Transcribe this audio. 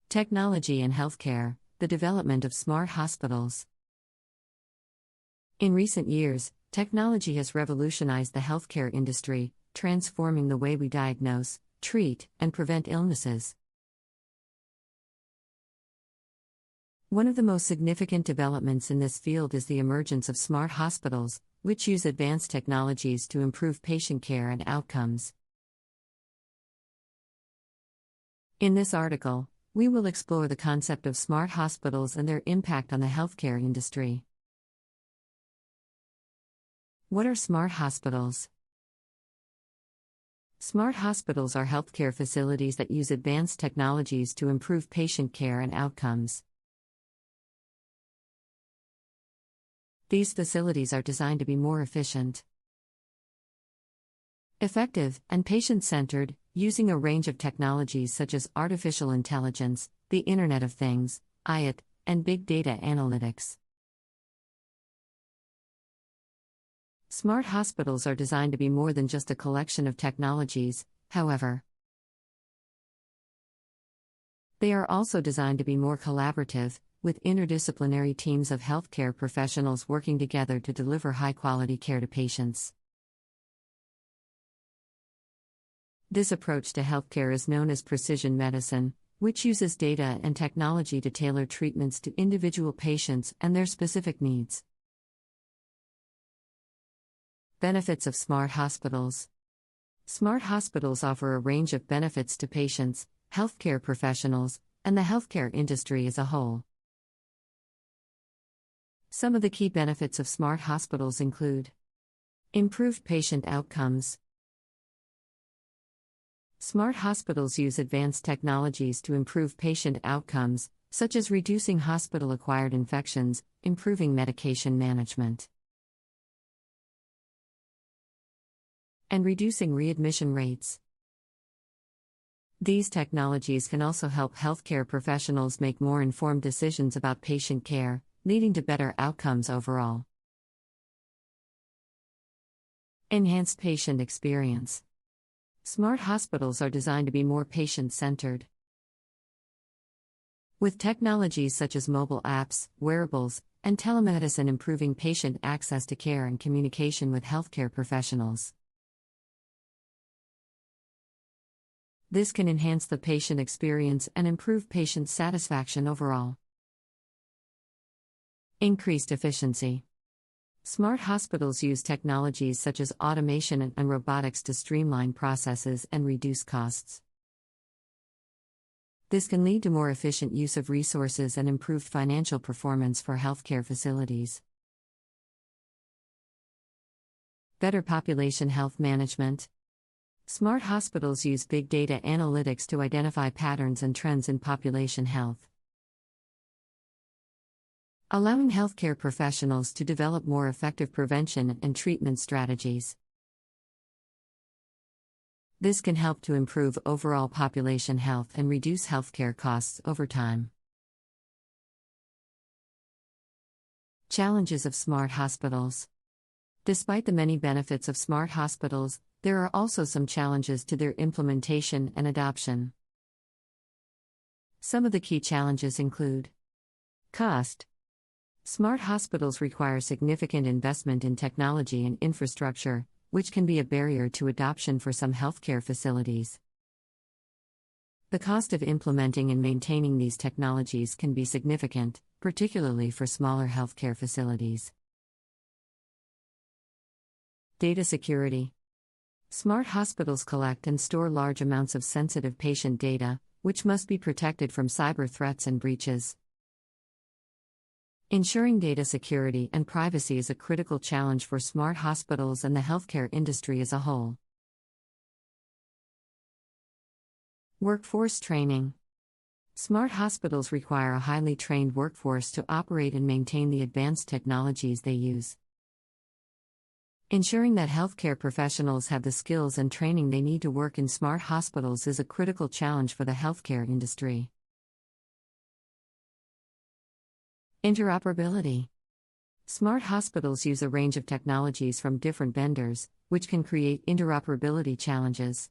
Technology and healthcare, the development of smart hospitals. In recent years, technology has revolutionized the healthcare industry, transforming the way we diagnose, treat, and prevent illnesses. One of the most significant developments in this field is the emergence of smart hospitals, which use advanced technologies to improve patient care and outcomes. In this article, we will explore the concept of smart hospitals and their impact on the healthcare industry. What are smart hospitals? Smart hospitals are healthcare facilities that use advanced technologies to improve patient care and outcomes. These facilities are designed to be more efficient, effective, and patient-centered, using a range of technologies such as artificial intelligence, the Internet of Things, IoT, and big data analytics. Smart hospitals are designed to be more than just a collection of technologies, however. They are also designed to be more collaborative, with interdisciplinary teams of healthcare professionals working together to deliver high-quality care to patients. This approach to healthcare is known as precision medicine, which uses data and technology to tailor treatments to individual patients and their specific needs. Benefits of smart hospitals. Smart hospitals offer a range of benefits to patients, healthcare professionals, and the healthcare industry as a whole. Some of the key benefits of smart hospitals include improved patient outcomes. Smart hospitals use advanced technologies to improve patient outcomes, such as reducing hospital-acquired infections, improving medication management, and reducing readmission rates. These technologies can also help healthcare professionals make more informed decisions about patient care, leading to better outcomes overall. Enhanced patient experience. Smart hospitals are designed to be more patient-centered. With technologies such as mobile apps, wearables, and telemedicine improving patient access to care and communication with healthcare professionals. This can enhance the patient experience and improve patient satisfaction overall. Increased efficiency. Smart hospitals use technologies such as automation and robotics to streamline processes and reduce costs. This can lead to more efficient use of resources and improved financial performance for healthcare facilities. Better population health management. Smart hospitals use big data analytics to identify patterns and trends in population health, allowing healthcare professionals to develop more effective prevention and treatment strategies. This can help to improve overall population health and reduce healthcare costs over time. Challenges of smart hospitals. Despite the many benefits of smart hospitals, there are also some challenges to their implementation and adoption. Some of the key challenges include cost. Smart hospitals require significant investment in technology and infrastructure, which can be a barrier to adoption for some healthcare facilities. The cost of implementing and maintaining these technologies can be significant, particularly for smaller healthcare facilities. Data security. Smart hospitals collect and store large amounts of sensitive patient data, which must be protected from cyber threats and breaches. Ensuring data security and privacy is a critical challenge for smart hospitals and the healthcare industry as a whole. Workforce training. Smart hospitals require a highly trained workforce to operate and maintain the advanced technologies they use. Ensuring that healthcare professionals have the skills and training they need to work in smart hospitals is a critical challenge for the healthcare industry. Interoperability. Smart hospitals use a range of technologies from different vendors, which can create interoperability challenges.